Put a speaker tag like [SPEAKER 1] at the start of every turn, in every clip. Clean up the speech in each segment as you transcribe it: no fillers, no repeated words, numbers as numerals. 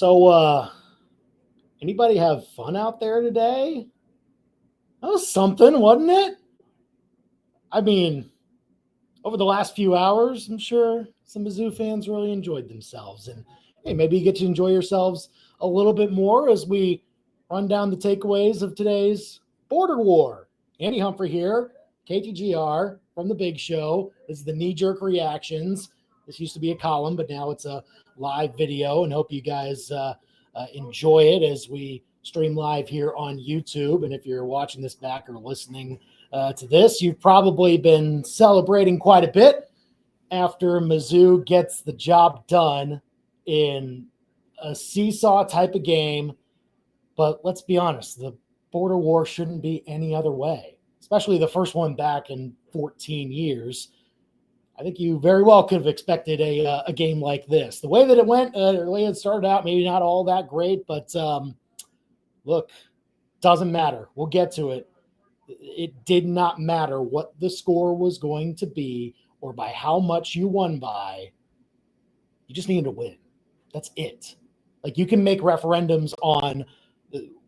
[SPEAKER 1] So, anybody have fun out there today? That was something, wasn't it? I mean, over the last few hours, I'm sure some Mizzou fans really enjoyed themselves. And hey, maybe you get to enjoy yourselves a little bit more as we run down the takeaways of today's border war. Andy Humphrey here, KTGR from the Big Show. This is the knee-jerk reactions. This used to be a column, but now it's a live video, and hope you guys enjoy it as we stream live here on YouTube. And if you're watching this back or listening to this, you've probably been celebrating quite a bit after Mizzou gets the job done in a seesaw type of game. But let's be honest, the border war shouldn't be any other way, especially the first one back in 14 years. I think you very well could have expected a game like this. The way that it went, the way it started out, maybe not all that great, but look, doesn't matter. We'll get to it. It did not matter what the score was going to be or by how much you won by. You just needed to win. That's it. Like, you can make referendums on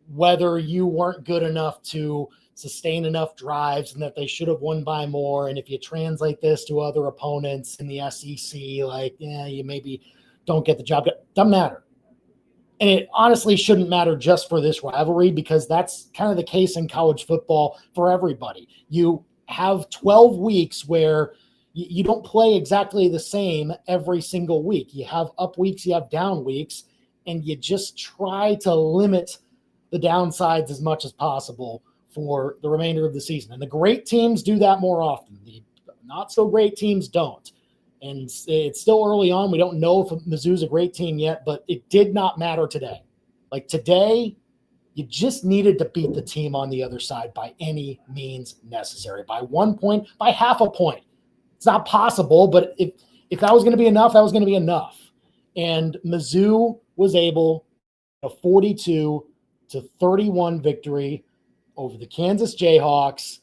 [SPEAKER 1] whether you weren't good enough to sustain enough drives and that they should have won by more. And if you translate this to other opponents in the SEC, like, you maybe don't get the job done. Doesn't matter. And it honestly shouldn't matter just for this rivalry, because that's kind of the case in college football for everybody. You have 12 weeks where you don't play exactly the same every single week. You have up weeks, you have down weeks, and you just try to limit the downsides as much as possible for the remainder of the season. And the great teams do that more often. The not so great teams don't. And it's still early on. We don't know if Mizzou's a great team yet, but it did not matter today. Like, today, you just needed to beat the team on the other side by any means necessary. By 1 point, by half a point. It's not possible, but if that was going to be enough, that was going to be enough. And Mizzou was able a 42-31 victory over the Kansas Jayhawks.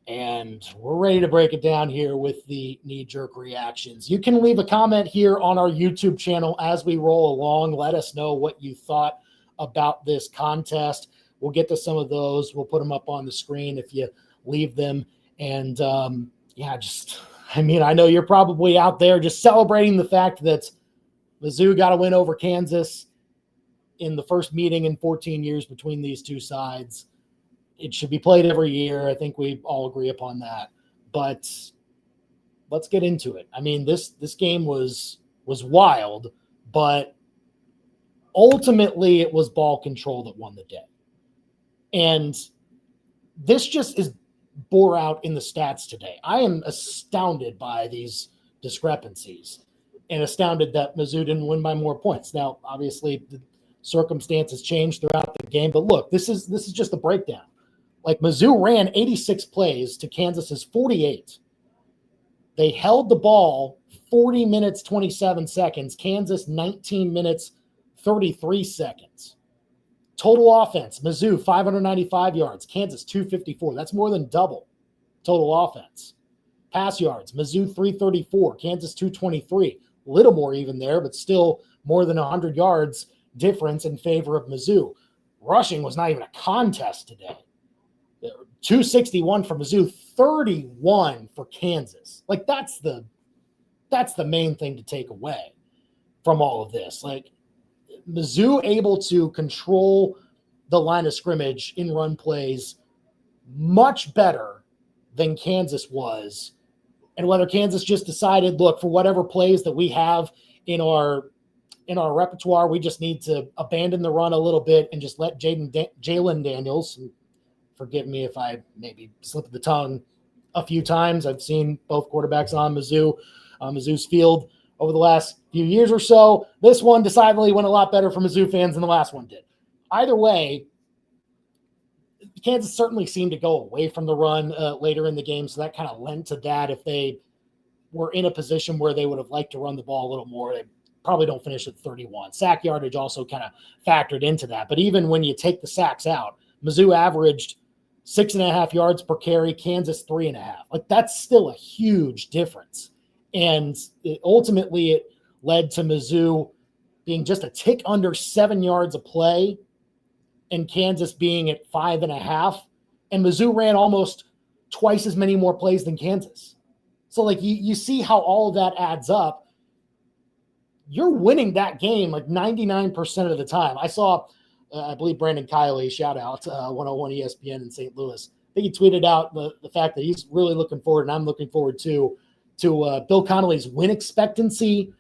[SPEAKER 1] And we're ready to break it down here with the knee-jerk reactions. You can leave a comment here on our YouTube channel as we roll along. Let us know what you thought about this contest. We'll get to some of those. We'll put them up on the screen if you leave them. And, I know you're probably out there just celebrating the fact that Mizzou got a win over Kansas in the first meeting in 14 years between these two sides. It should be played every year. I think we all agree upon that. But let's get into it. I mean, this game was wild, but ultimately it was ball control that won the day. And this just is bore out in the stats today. I am astounded by these discrepancies and astounded that Mizzou didn't win by more points. Now, obviously, the circumstances changed throughout the game, but look, this is just a breakdown. Like, Mizzou ran 86 plays to Kansas's 48. They held the ball 40 minutes, 27 seconds. Kansas, 19 minutes, 33 seconds. Total offense, Mizzou, 595 yards. Kansas, 254. That's more than double total offense. Pass yards, Mizzou, 334. Kansas, 223. A little more even there, but still more than 100 yards difference in favor of Mizzou. Rushing was not even a contest today. 261 for Mizzou, 31 for Kansas. Like, that's the main thing to take away from all of this. Like, Mizzou able to control the line of scrimmage in run plays much better than Kansas was. And whether Kansas just decided, look, for whatever plays that we have in our repertoire, we just need to abandon the run a little bit and just let Jalen Daniels, forgive me if I maybe slipped the tongue a few times. I've seen both quarterbacks on Mizzou's field over the last few years or so. This one decidedly went a lot better for Mizzou fans than the last one did. Either way, Kansas certainly seemed to go away from the run later in the game, so that kind of lent to that. If they were in a position where they would have liked to run the ball a little more, they probably don't finish at 31. Sack yardage also kind of factored into that. But even when you take the sacks out, Mizzou averaged 6.5 yards per carry, Kansas 3.5. Like, that's still a huge difference. And ultimately it led to Mizzou being just a tick under 7 yards a play and Kansas being at 5.5. And Mizzou ran almost twice as many more plays than Kansas. So, like, you see how all of that adds up. You're winning that game like 99% of the time. I saw, I believe Brandon Kiley, shout out, 101 ESPN in St. Louis. I think he tweeted out the fact that he's really looking forward, and I'm looking forward to Bill Connolly's win expectancy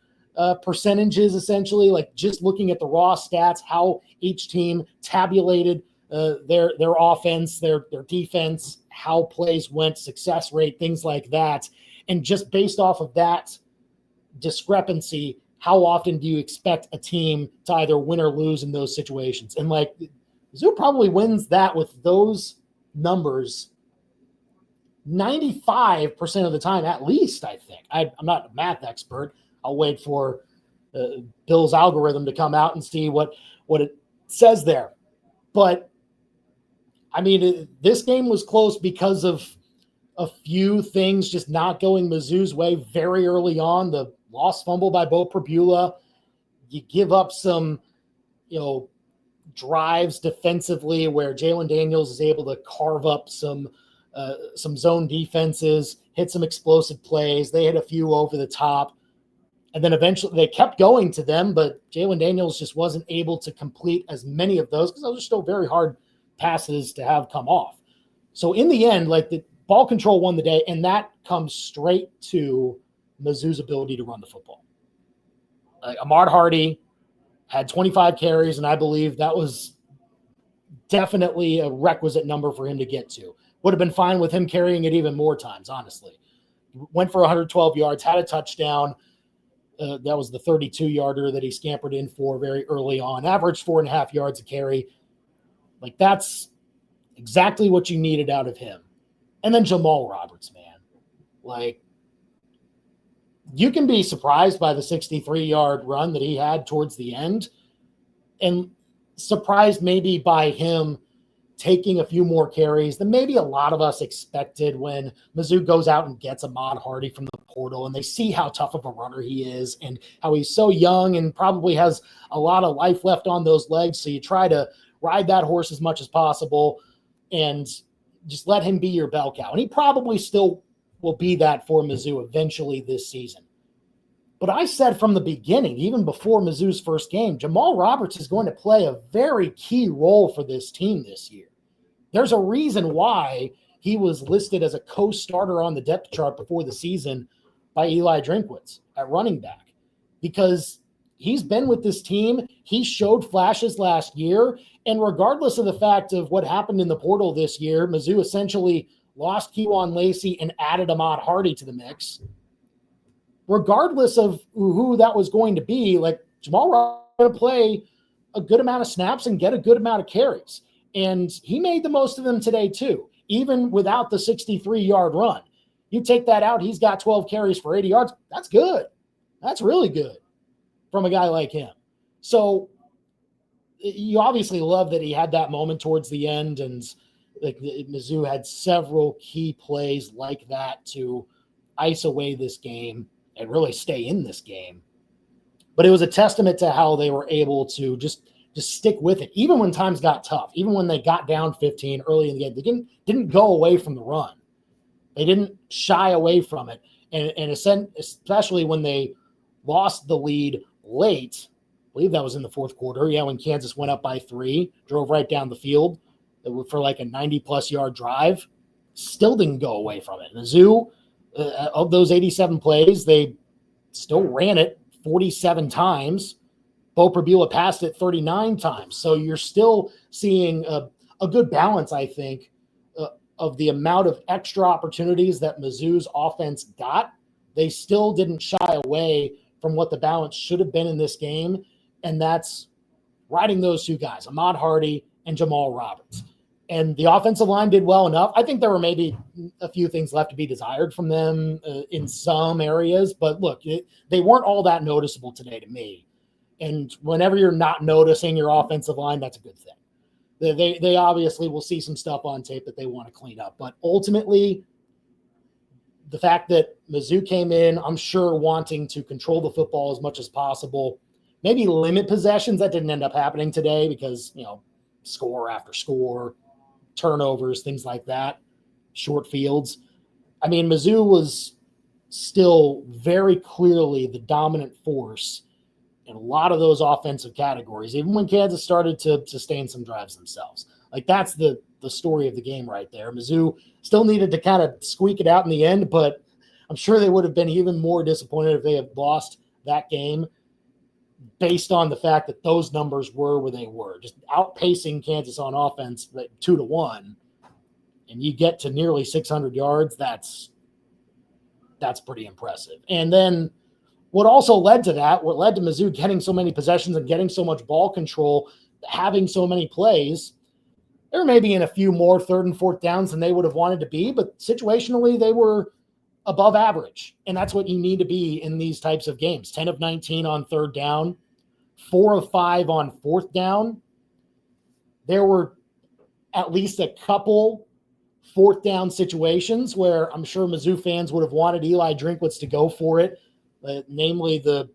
[SPEAKER 1] percentages, essentially, like just looking at the raw stats, how each team tabulated their offense, their defense, how plays went, success rate, things like that. And just based off of that discrepancy, how often do you expect a team to either win or lose in those situations? And like Mizzou probably wins that with those numbers 95% of the time, at least, I think. I'm not a math expert. I'll wait for Bill's algorithm to come out and see what it says there. But, I mean, this game was close because of a few things just not going Mizzou's way very early on. The lost fumble by Bo Prabula. You give up some, drives defensively where Jalen Daniels is able to carve up some zone defenses, hit some explosive plays. They hit a few over the top. And then eventually they kept going to them, but Jalen Daniels just wasn't able to complete as many of those because those are still very hard passes to have come off. So in the end, like the ball control won the day, and that comes straight to Mizzou's ability to run the football. Ahmad Hardy had 25 carries, and I believe that was definitely a requisite number for him to get to. Would have been fine with him carrying it even more times, honestly. Went for 112 yards, had a touchdown. That was the 32-yarder that he scampered in for very early on. Averaged 4.5 yards a carry. Like, that's exactly what you needed out of him. And then Jamal Roberts, man. Like, you can be surprised by the 63-yard run that he had towards the end, and surprised maybe by him taking a few more carries than maybe a lot of us expected when Mizzou goes out and gets Ahmad Hardy from the portal, and they see how tough of a runner he is and how he's so young and probably has a lot of life left on those legs. So you try to ride that horse as much as possible and just let him be your bell cow. And he probably still will be that for Mizzou eventually this season. But I said from the beginning, even before Mizzou's first game, Jamal Roberts is going to play a very key role for this team this year. There's a reason why he was listed as a co-starter on the depth chart before the season by Eli Drinkwitz at running back, because he's been with this team. He showed flashes last year, and regardless of the fact of what happened in the portal this year, Mizzou essentially lost Kewan Lacey and added Ahmad Hardy to the mix. Regardless of who that was going to be, like Jamal Roberts is going to play a good amount of snaps and get a good amount of carries. And he made the most of them today too, even without the 63-yard run. You take that out, he's got 12 carries for 80 yards. That's good. That's really good from a guy like him. So you obviously love that he had that moment towards the end, and like Mizzou had several key plays like that to ice away this game and really stay in this game. But it was a testament to how they were able to just stick with it, even when times got tough, even when they got down 15 early in the game. They didn't go away from the run. They didn't shy away from it. And especially when they lost the lead late, I believe that was in the fourth quarter, when Kansas went up by 3, drove right down the field for like a 90-plus yard drive, still didn't go away from it. Mizzou, of those 87 plays, they still ran it 47 times. Bo Prabula passed it 39 times. So you're still seeing a good balance, I think, of the amount of extra opportunities that Mizzou's offense got. They still didn't shy away from what the balance should have been in this game, and that's riding those two guys, Ahmad Hardy and Jamal Roberts. And the offensive line did well enough. I think there were maybe a few things left to be desired from them in some areas, but look, they weren't all that noticeable today to me. And whenever you're not noticing your offensive line, that's a good thing. They obviously will see some stuff on tape that they want to clean up. But ultimately, the fact that Mizzou came in, I'm sure, wanting to control the football as much as possible, maybe limit possessions. That didn't end up happening today because, score after score, turnovers, things like that, short fields. I mean, Mizzou was still very clearly the dominant force in a lot of those offensive categories, even when Kansas started to sustain some drives themselves. Like, that's the story of the game right there. Mizzou still needed to kind of squeak it out in the end, but I'm sure they would have been even more disappointed if they had lost that game based on the fact that those numbers were where they were, just outpacing Kansas on offense 2-1, and you get to nearly 600 yards. That's pretty impressive. And then what also led to that, what led to Mizzou getting so many possessions and getting so much ball control, having so many plays, there may be in a few more third and fourth downs than they would have wanted to be, but situationally they were above average. And that's what you need to be in these types of games. 10 of 19 on third down, 4 of 5 on fourth down. There were at least a couple fourth down situations where I'm sure Mizzou fans would have wanted Eli Drinkwitz to go for it, namely the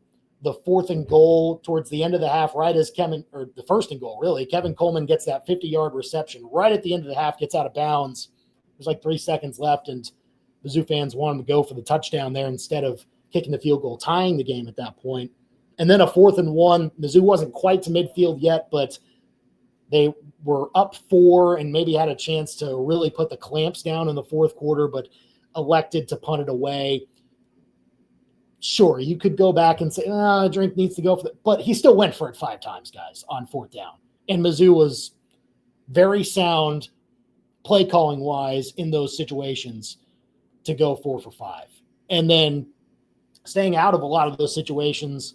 [SPEAKER 1] fourth and goal towards the end of the half, right as the first and goal, really. Kevin Coleman gets that 50-yard reception right at the end of the half, gets out of bounds. There's like 3 seconds left, and Mizzou fans wanted to go for the touchdown there instead of kicking the field goal, tying the game at that point. And then a 4th and 1. Mizzou wasn't quite to midfield yet, but they were up 4 and maybe had a chance to really put the clamps down in the fourth quarter, but elected to punt it away. Sure, you could go back and say, Drink needs to go for it, but he still went for it 5 times, guys, on fourth down. And Mizzou was very sound play calling wise in those situations to go 4 for 5. And then staying out of a lot of those situations,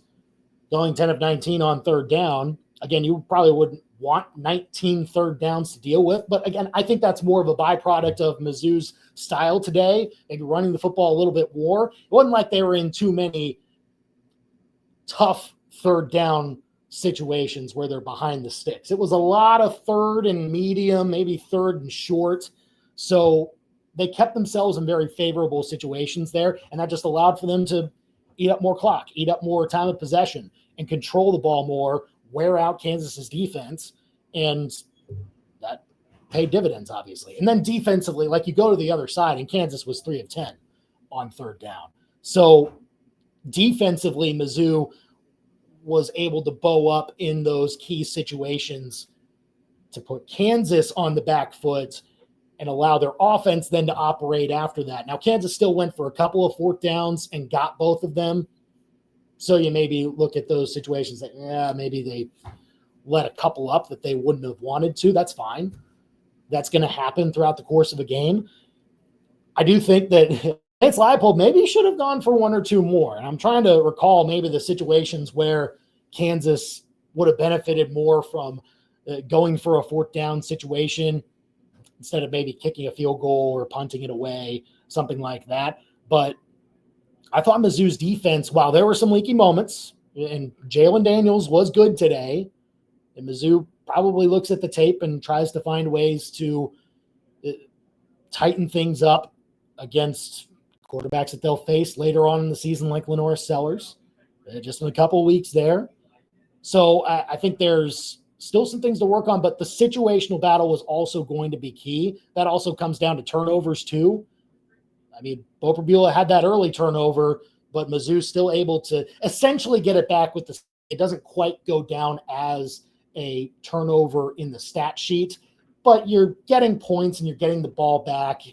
[SPEAKER 1] going 10 of 19 on third down. Again, you probably wouldn't want 19 third downs to deal with. But again, I think that's more of a byproduct of Mizzou's style today, maybe running the football a little bit more. It wasn't like they were in too many tough third down situations where they're behind the sticks. It was a lot of third and medium, maybe third and short. So they kept themselves in very favorable situations there, and that just allowed for them to eat up more clock, eat up more time of possession, and control the ball more, wear out Kansas's defense, and that paid dividends, obviously. And then defensively, like, you go to the other side, and Kansas was 3 of 10 on third down. So defensively, Mizzou was able to bow up in those key situations to put Kansas on the back foot and allow their offense then to operate after that. Now, Kansas still went for a couple of fourth downs and got both of them. So you maybe look at those situations that, maybe they let a couple up that they wouldn't have wanted to. That's fine. That's going to happen throughout the course of a game. I do think that Lance Leipold maybe should have gone for 1 or 2 more. And I'm trying to recall maybe the situations where Kansas would have benefited more from going for a fourth down situation instead of maybe kicking a field goal or punting it away, something like that. But I thought Mizzou's defense, while there were some leaky moments, and Jalen Daniels was good today, and Mizzou probably looks at the tape and tries to find ways to tighten things up against quarterbacks that they'll face later on in the season, like Lenoris Sellers, just in a couple of weeks there. So I think there's still some things to work on, but the situational battle was also going to be key. That also comes down to turnovers too. I mean, Bo Prabula had that early turnover, but Mizzou's still able to essentially get it back with it doesn't quite go down as a turnover in the stat sheet, but you're getting points and you're getting the ball back.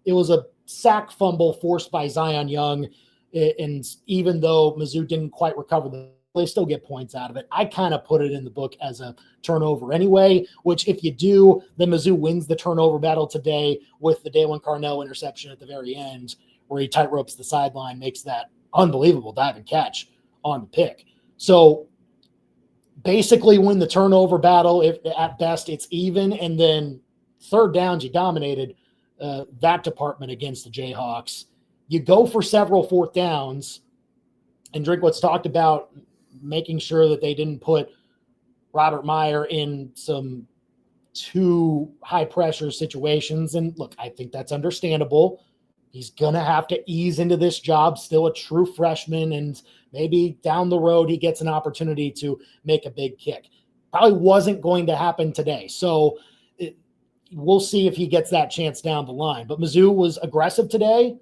[SPEAKER 1] It was a sack fumble forced by Zion Young, and even though Mizzou didn't quite recover they still get points out of it. I kind of put it in the book as a turnover anyway, which if you do, then Mizzou wins the turnover battle today with the Dalen Carnell interception at the very end where he tightropes the sideline, makes that unbelievable dive and catch on the pick. So basically win the turnover battle. If at best it's even, and then third downs, you dominated that department against the Jayhawks. You go for several fourth downs, and Drinkwitz talked about making sure that they didn't put Robert Meyer in some too high pressure situations. And look, I think that's understandable. He's going to have to ease into this job, still a true freshman, and Maybe down the road he gets an opportunity to make a big kick. Probably wasn't going to happen today. So we'll see if he gets that chance down the line. But Mizzou was aggressive today.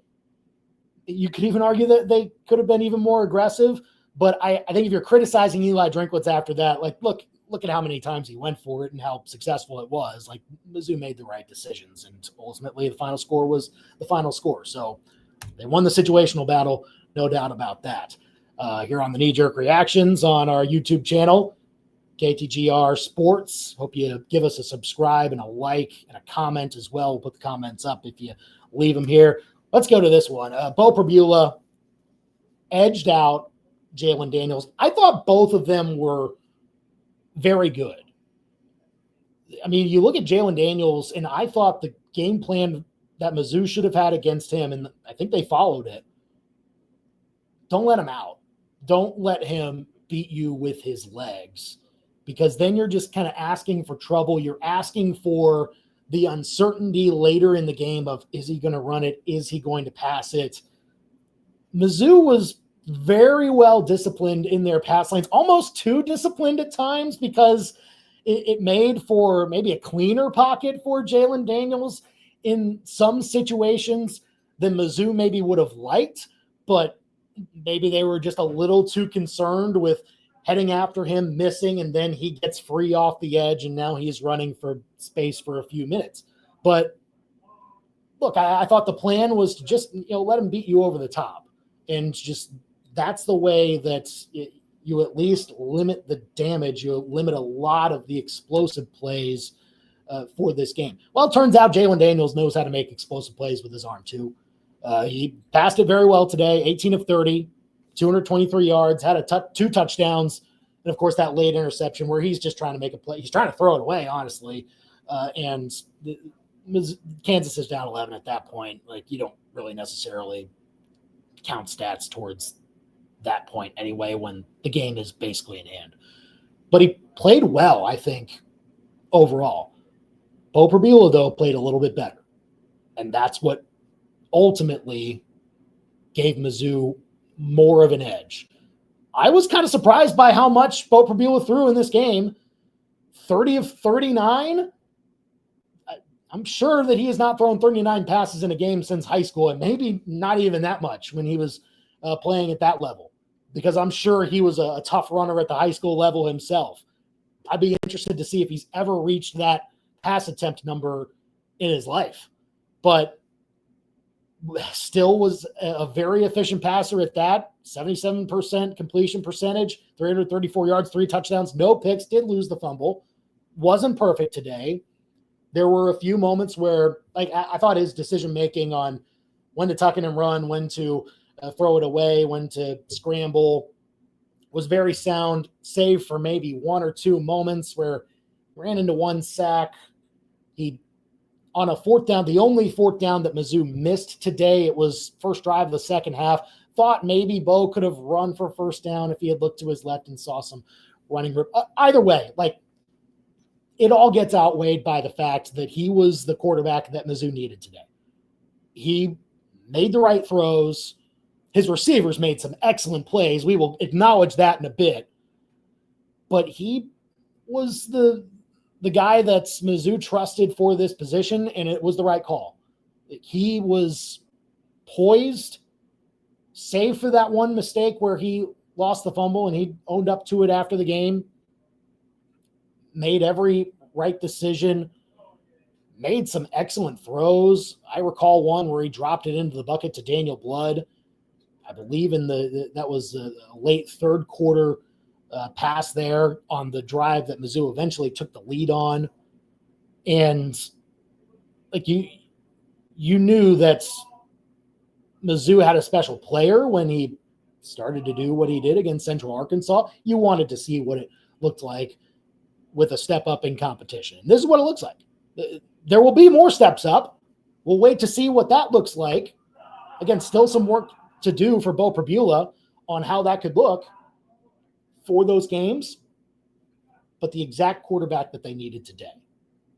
[SPEAKER 1] You could even argue that they could have been even more aggressive. But I think if you're criticizing Eli Drinkwitz after that, like, look at how many times he went for it and how successful it was. Like, Mizzou made the right decisions. And ultimately, the final score was the final score. So they won the situational battle, no doubt about that. Here on the Knee Jerk Reactions on our YouTube channel, KTGR Sports. Hope you give us a subscribe and a like and a comment as well. We'll put the comments up if you leave them here. Let's go to this one. Bo Pribula edged out Jalen Daniels. I thought both of them were very good. I mean, you look at Jalen Daniels, and I thought the game plan that Mizzou should have had against him, and I think they followed it. Don't let him out. Don't let him beat you with his legs, because then you're just kind of asking for trouble. You're asking for the uncertainty later in the game of, is he going to run it? Is he going to pass it? Mizzou was very well disciplined in their pass lanes, almost too disciplined at times, because it made for maybe a cleaner pocket for Jalen Daniels in some situations than Mizzou maybe would have liked, but maybe they were just a little too concerned with heading after him, missing, and then he gets free off the edge, and now he's running for space for a few minutes. But look, I thought the plan was to just let him beat you over the top, and just that's the way that you at least limit the damage. You limit a lot of the explosive plays for this game. Well, it turns out Jalen Daniels knows how to make explosive plays with his arm too. He passed it very well today, 18 of 30, 223 yards, had two touchdowns, and of course that late interception where he's just trying to make a play. He's trying to throw it away, honestly, and Kansas is down 11 at that point. Like, you don't really necessarily count stats towards that point anyway when the game is basically in hand. But he played well, I think, overall. Bo Pribula, though, played a little bit better, and that's what ultimately gave Mizzou more of an edge. I was kind of surprised by how much Bo Pribula threw in this game. 30 of 39. I'm sure that he has not thrown 39 passes in a game since high school, and maybe not even that much when he was playing at that level, because I'm sure he was a tough runner at the high school level himself. I'd be interested to see if he's ever reached that pass attempt number in his life. But still was a very efficient passer at that. 77% completion percentage, 334 yards, 3 touchdowns, no picks, did lose the fumble. Wasn't perfect today. There were a few moments where, like, I thought his decision-making on when to tuck in and run, when to throw it away, when to scramble was very sound, save for maybe one or two moments where he ran into one sack. He, on a fourth down, the only fourth down that Mizzou missed today, it was first drive of the second half. Thought maybe Bo could have run for first down if he had looked to his left and saw some running room. Either way, like, it all gets outweighed by the fact that he was the quarterback that Mizzou needed today. He made the right throws. His receivers made some excellent plays. We will acknowledge that in a bit. But he was the guy that Mizzou trusted for this position, and it was the right call. He was poised, save for that one mistake where he lost the fumble, and he owned up to it after the game. Made every right decision, made some excellent throws. I recall one where he dropped it into the bucket to Daniel Blood. I believe that was a late third quarter pass there on the drive that Mizzou eventually took the lead on. And like, you knew that Mizzou had a special player when he started to do what he did against Central Arkansas. You wanted to see what it looked like with a step up in competition. And this is what it looks like. There will be more steps up. We'll wait to see what that looks like. Again, still some work to do for Bo Pribula on how that could look for those games, but the exact quarterback that they needed today.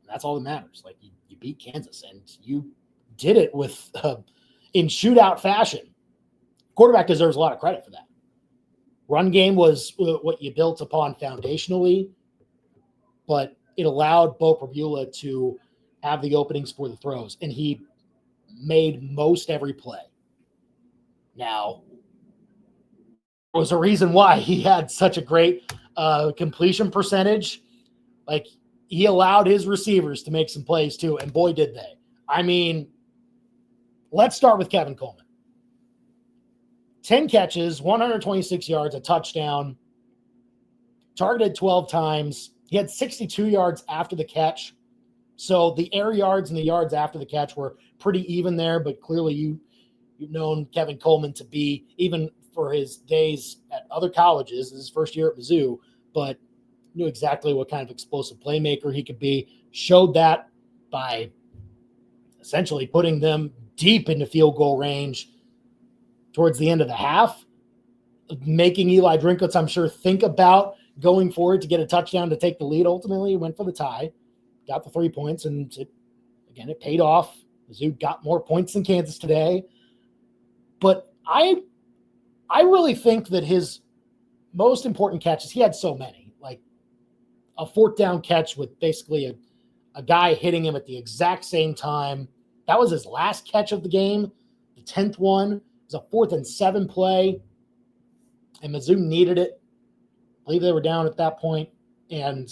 [SPEAKER 1] That's all that matters. Like, you beat Kansas, and you did it with in shootout fashion. Quarterback deserves a lot of credit for that. Run game was what you built upon foundationally, but it allowed Bo Prabula to have the openings for the throws, and he made most every play. Now, there was a reason why he had such a great completion percentage. Like, he allowed his receivers to make some plays too, and boy, did they. I mean, let's start with Kevin Coleman. 10 catches, 126 yards, a touchdown, targeted 12 times. He had 62 yards after the catch. So the air yards and the yards after the catch were pretty even there, but clearly you've known Kevin Coleman to be, even for his days at other colleges, his first year at Mizzou, but knew exactly what kind of explosive playmaker he could be. Showed that by essentially putting them deep into field goal range towards the end of the half, making Eli Drinkwitz, I'm sure, think about going forward to get a touchdown to take the lead. Ultimately, he went for the tie, got the 3 points, and it paid off. Mizzou got more points than Kansas today. But I really think that his most important catches, he had so many, like a fourth down catch with basically a guy hitting him at the exact same time. That was his last catch of the game. The 10th one was a 4th and 7 play, and Mizzou needed it. I believe they were down at that point, and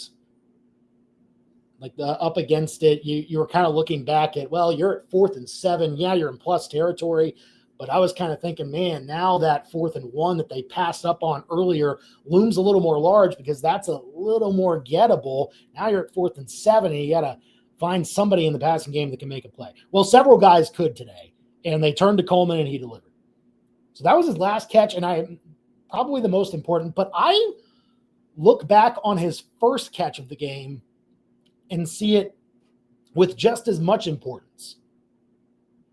[SPEAKER 1] up against it, you were kind of looking back at, well, you're at 4th and 7. Yeah, you're in plus territory. But I was kind of thinking, man, now that 4th and 1 that they passed up on earlier looms a little more large because that's a little more gettable. Now you're at 4th and 7, and you got to find somebody in the passing game that can make a play. Well, several guys could today, and they turned to Coleman, and he delivered. So that was his last catch, and probably the most important. But I look back on his first catch of the game and see it with just as much importance.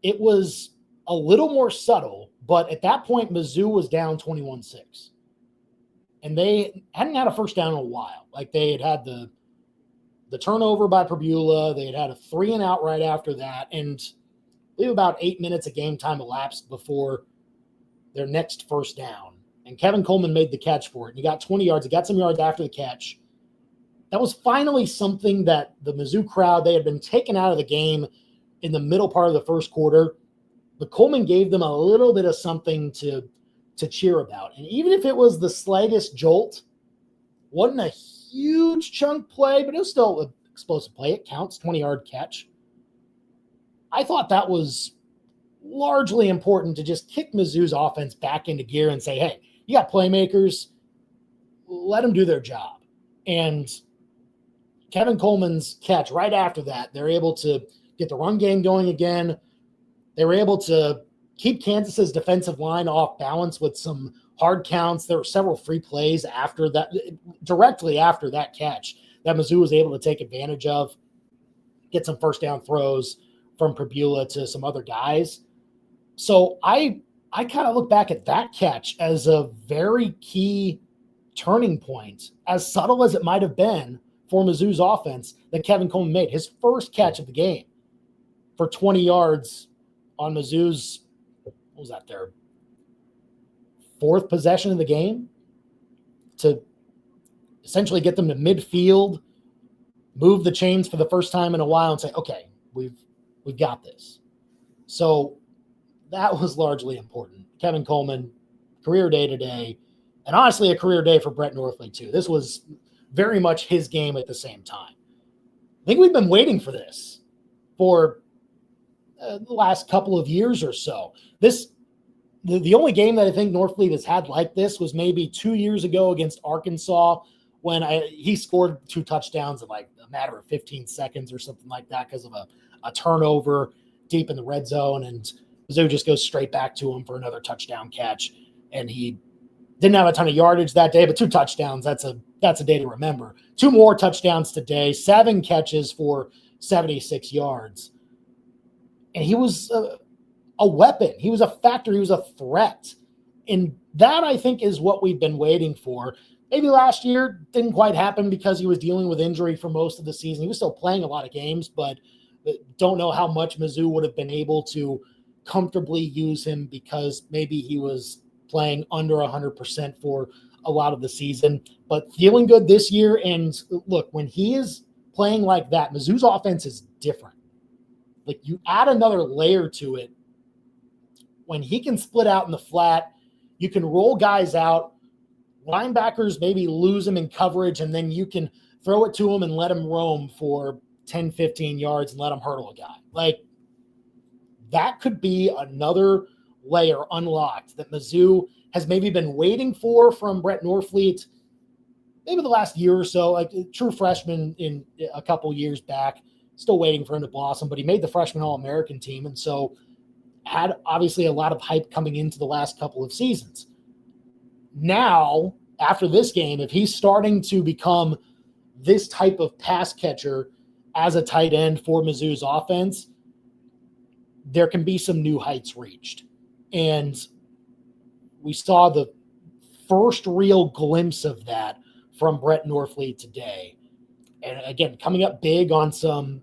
[SPEAKER 1] It was a little more subtle, but at that point, Mizzou was down 21-6. And they hadn't had a first down in a while. Like, they had the turnover by Prabula. They had a 3-and-out right after that. And I believe about 8 minutes of game time elapsed before their next first down. And Kevin Coleman made the catch for it. And he got 20 yards. He got some yards after the catch. That was finally something that the Mizzou crowd, they had been taken out of the game in the middle part of the first quarter. But Coleman gave them a little bit of something to cheer about. And even if it was the slightest jolt, wasn't a huge chunk play, but it was still an explosive play. It counts, 20-yard catch. I thought that was largely important to just kick Mizzou's offense back into gear and say, hey, you got playmakers, let them do their job. And Kevin Coleman's catch right after that, they're able to get the run game going again. They were able to keep Kansas's defensive line off balance with some hard counts. There were several free plays after that, directly after that catch, that Mizzou was able to take advantage of, get some first down throws from Prabula to some other guys. So I kind of look back at that catch as a very key turning point, as subtle as it might have been for Mizzou's offense, that Kevin Coleman made. His first catch of the game for 20 yards on Mizzou's, what was that, their 4th possession of the game, to essentially get them to midfield, move the chains for the first time in a while, and say, okay, we've got this. So that was largely important. Kevin Coleman, career day today, and honestly a career day for Brett Northley too. This was very much his game at the same time. I think we've been waiting for this for the last couple of years or so. The only game that I think Northfleet has had like this was maybe 2 years ago against Arkansas, when he scored 2 touchdowns in like a matter of 15 seconds or something like that because of a turnover deep in the red zone, and Mizzou just goes straight back to him for another touchdown catch. And he didn't have a ton of yardage that day, but 2 touchdowns, that's a day to remember. 2 more touchdowns today, 7 catches for 76 yards. And he was a weapon. He was a factor. He was a threat. And that, I think, is what we've been waiting for. Maybe last year didn't quite happen because he was dealing with injury for most of the season. He was still playing a lot of games, but don't know how much Mizzou would have been able to comfortably use him because maybe he was playing under 100% for a lot of the season, but feeling good this year. And look, when he is playing like that, Mizzou's offense is different. Like, you add another layer to it. When he can split out in the flat, you can roll guys out. Linebackers maybe lose him in coverage, and then you can throw it to him and let him roam for 10, 15 yards and let him hurdle a guy. Like, that could be another layer unlocked that Mizzou has maybe been waiting for from Brett Norfleet maybe the last year or so, like a true freshman in a couple years back, still waiting for him to blossom, but he made the freshman All-American team, and so had obviously a lot of hype coming into the last couple of seasons. Now, after this game, if he's starting to become this type of pass catcher as a tight end for Mizzou's offense, there can be some new heights reached. And we saw the first real glimpse of that from Brett Norfleet today. And again, coming up big on some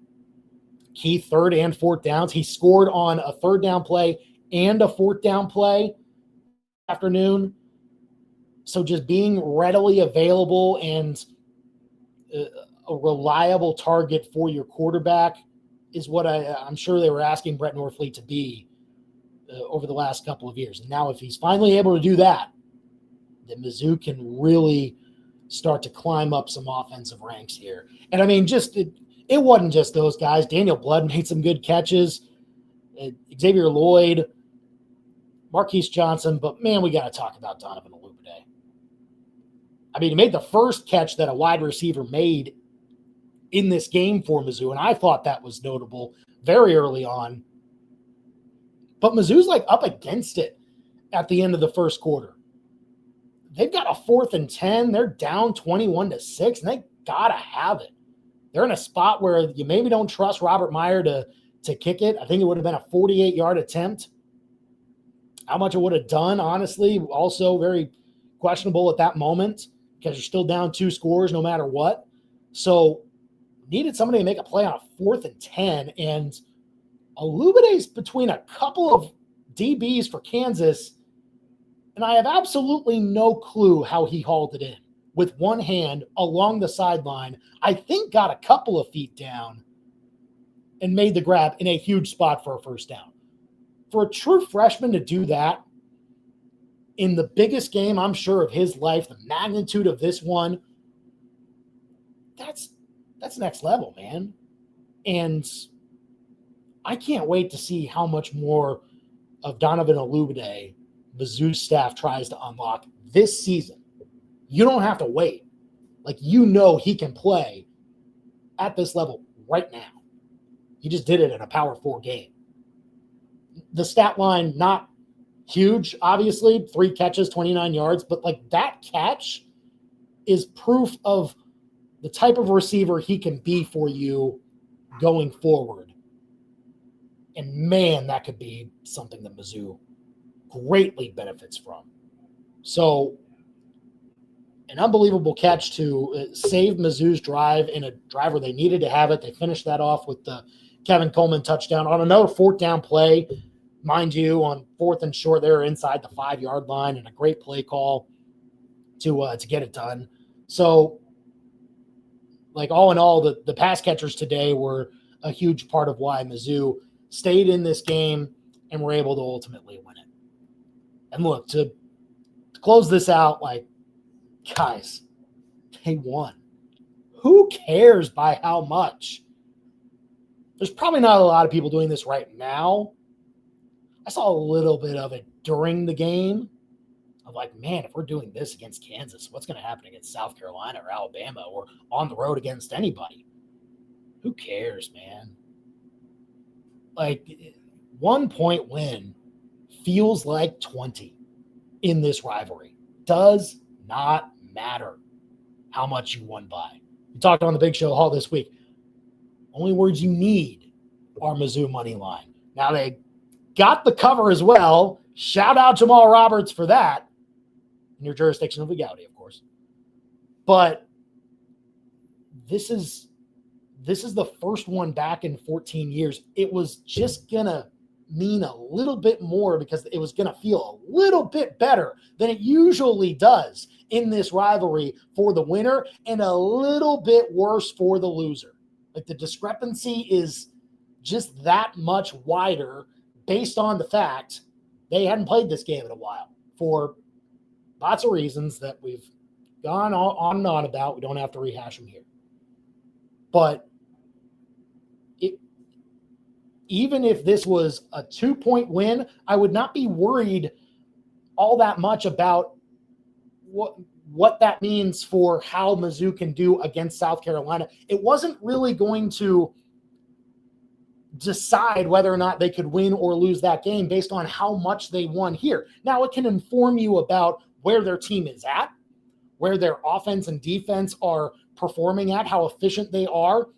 [SPEAKER 1] key third and fourth downs. He scored on a third down play and a fourth down play afternoon. So just being readily available and a reliable target for your quarterback is what I'm sure they were asking Brett Norfleet to be over the last couple of years. And now if he's finally able to do that, then Mizzou can really start to climb up some offensive ranks here. And I mean, it wasn't just those guys. Daniel Blood made some good catches. Xavier Lloyd, Marquise Johnson. But, man, we got to talk about Donovan Olubade. I mean, he made the first catch that a wide receiver made in this game for Mizzou, and I thought that was notable very early on. But Mizzou's like up against it at the end of the first quarter. They've got a 4th and 10. They're down 21-6, and they got to have it. They're in a spot where you maybe don't trust Robert Meyer to kick it. I think it would have been a 48-yard attempt. How much it would have done, honestly, also very questionable at that moment because you're still down 2 scores no matter what. So needed somebody to make a play on a 4th and 10, and Olubade's between a couple of DBs for Kansas, and I have absolutely no clue how he hauled it in with one hand along the sideline. I think got a couple of feet down and made the grab in a huge spot for a first down. For a true freshman to do that in the biggest game, I'm sure, of his life, the magnitude of this one, that's next level, man. And I can't wait to see how much more of Donovan Olubade Mizzou's staff tries to unlock this season. You don't have to wait. Like, you know he can play at this level right now. He just did it in a Power 4 game. The stat line, not huge, obviously. 3 catches, 29 yards. But, like, that catch is proof of the type of receiver he can be for you going forward. And, man, that could be something that Mizzou greatly benefits from. So, an unbelievable catch to save Mizzou's drive in a drive where they needed to have it. They finished that off with the Kevin Coleman touchdown on another 4th down play. Mind you, on 4th and short, they were inside the 5-yard line, and a great play call to get it done. So, like, all in all, the pass catchers today were a huge part of why Mizzou stayed in this game and were able to ultimately win it. And look, to close this out, like, guys, they won. Who cares by how much? There's probably not a lot of people doing this right now. I saw a little bit of it during the game of like, man, if we're doing this against Kansas, what's going to happen against South Carolina or Alabama or on the road against anybody? Who cares, man? Like, 1-point win feels like 20 in this rivalry. Does not matter how much you won by. We talked on the Big Show Hall this week. Only words you need are Mizzou money line. Now they got the cover as well. Shout out Jamal Roberts for that. In your jurisdiction of legality, of course. But this is the first one back in 14 years. It was just gonna mean a little bit more because it was going to feel a little bit better than it usually does in this rivalry for the winner and a little bit worse for the loser. Like the discrepancy is just that much wider based on the fact they hadn't played this game in a while for lots of reasons that we've gone on and on about. We don't have to rehash them here. But even if this was a 2-point win, I would not be worried all that much about what that means for how Mizzou can do against South Carolina. It wasn't really going to decide whether or not they could win or lose that game based on how much they won here. Now, it can inform you about where their team is at, where their offense and defense are performing at, how efficient they are.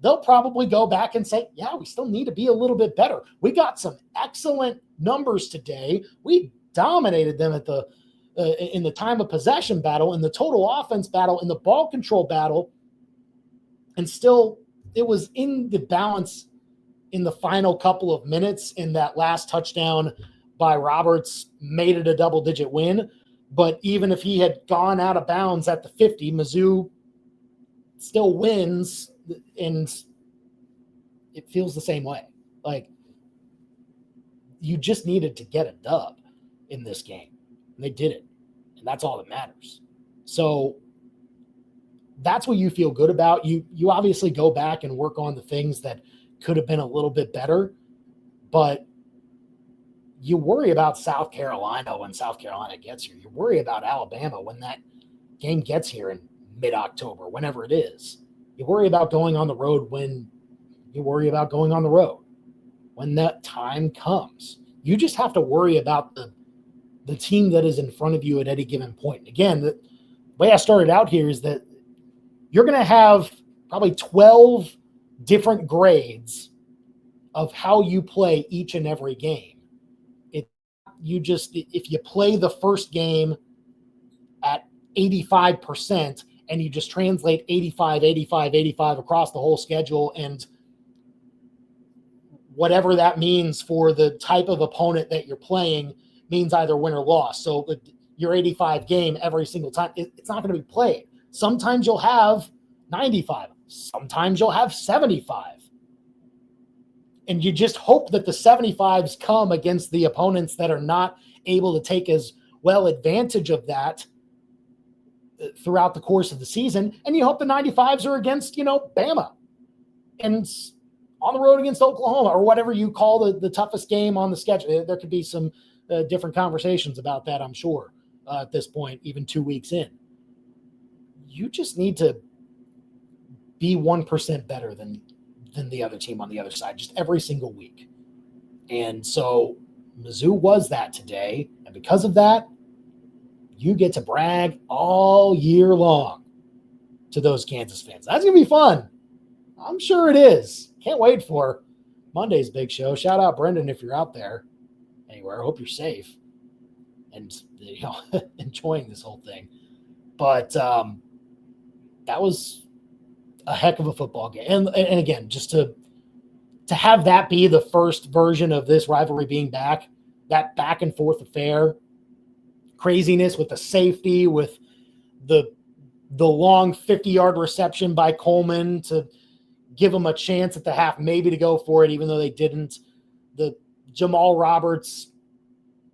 [SPEAKER 1] They'll probably go back and say, yeah, we still need to be a little bit better. We got some excellent numbers today. We dominated them at in the time of possession battle, in the total offense battle, in the ball control battle. And still, it was in the balance in the final couple of minutes, in that last touchdown by Roberts made it a double-digit win. But even if he had gone out of bounds at the 50, Mizzou still wins, and it feels the same way. Like, you just needed to get a dub in this game, and they did it, and that's all that matters. So that's what you feel good about. You obviously go back and work on the things that could have been a little bit better, but you worry about South Carolina when South Carolina gets here. You worry about Alabama when that game gets here in mid-October, whenever it is. You worry about going on the road when you worry about going on the road. When that time comes, you just have to worry about the team that is in front of you at any given point. And again, the way I started out here is that you're going to have probably 12 different grades of how you play each and every game. If you play the first game at 85% and you just translate 85, 85, 85 across the whole schedule, and whatever that means for the type of opponent that you're playing means either win or loss. So your 85 game every single time, it's not going to be played. Sometimes you'll have 95. Sometimes you'll have 75. And you just hope that the 75s come against the opponents that are not able to take as well advantage of that throughout the course of the season. And you hope the 95s are against, Bama and on the road against Oklahoma, or whatever you call the toughest game on the schedule. There could be some different conversations about that, I'm sure, at this point, even 2 weeks in. You just need to be 1% better than the other team on the other side, just every single week. And so Mizzou was that today. And because of that, you get to brag all year long to those Kansas fans. That's going to be fun. I'm sure it is. Can't wait for Monday's big show. Shout out Brendan if you're out there anywhere. I hope you're safe and enjoying this whole thing. But that was a heck of a football game. And again, just to have that be the first version of this rivalry being back, that back and forth affair, craziness with the safety, with the long 50-yard reception by Coleman to give them a chance at the half, maybe to go for it, even though they didn't. The Jamal Roberts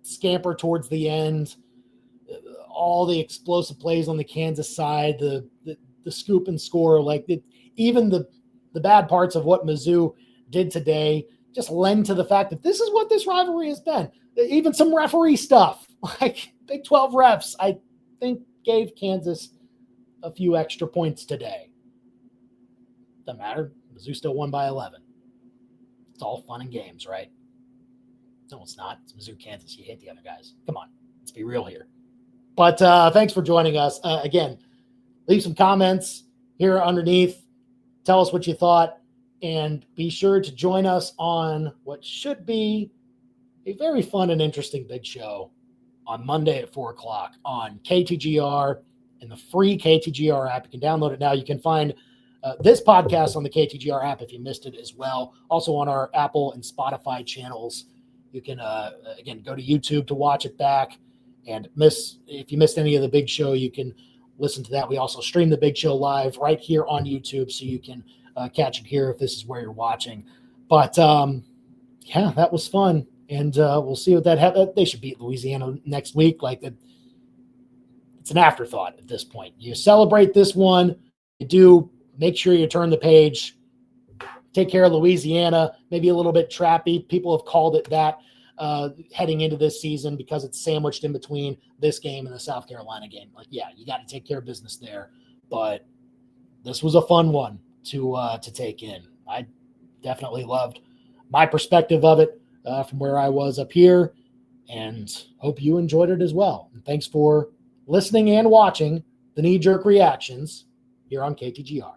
[SPEAKER 1] scamper towards the end, all the explosive plays on the Kansas side, the scoop and score, even the bad parts of what Mizzou did today just lend to the fact that this is what this rivalry has been. Even some referee stuff, like Big 12 refs, I think gave Kansas a few extra points today. Doesn't matter. Mizzou still won by 11. It's all fun and games, right? No, it's not. It's Mizzou, Kansas. You hate the other guys. Come on. Let's be real here. But thanks for joining us. Again, leave some comments here underneath. Tell us what you thought. And be sure to join us on what should be a very fun and interesting big show on Monday at 4 o'clock on KTGR and the free KTGR app. You can download it now. You can find this podcast on the KTGR app if you missed it as well. Also on our Apple and Spotify channels. You can, again, go to YouTube to watch it back. And if you missed any of the big show, you can listen to that. We also stream the big show live right here on YouTube, so you can catch it here if this is where you're watching. But yeah, that was fun. And we'll see what that happens. They should beat Louisiana next week. Like, it's an afterthought at this point. You celebrate this one. You do make sure you turn the page. Take care of Louisiana. Maybe a little bit trappy. People have called it that heading into this season because it's sandwiched in between this game and the South Carolina game. Like, yeah, you got to take care of business there. But this was a fun one to take in. I definitely loved my perspective of it from where I was up here, and hope you enjoyed it as well. And thanks for listening and watching the Knee Jerk Reactions here on KTGR.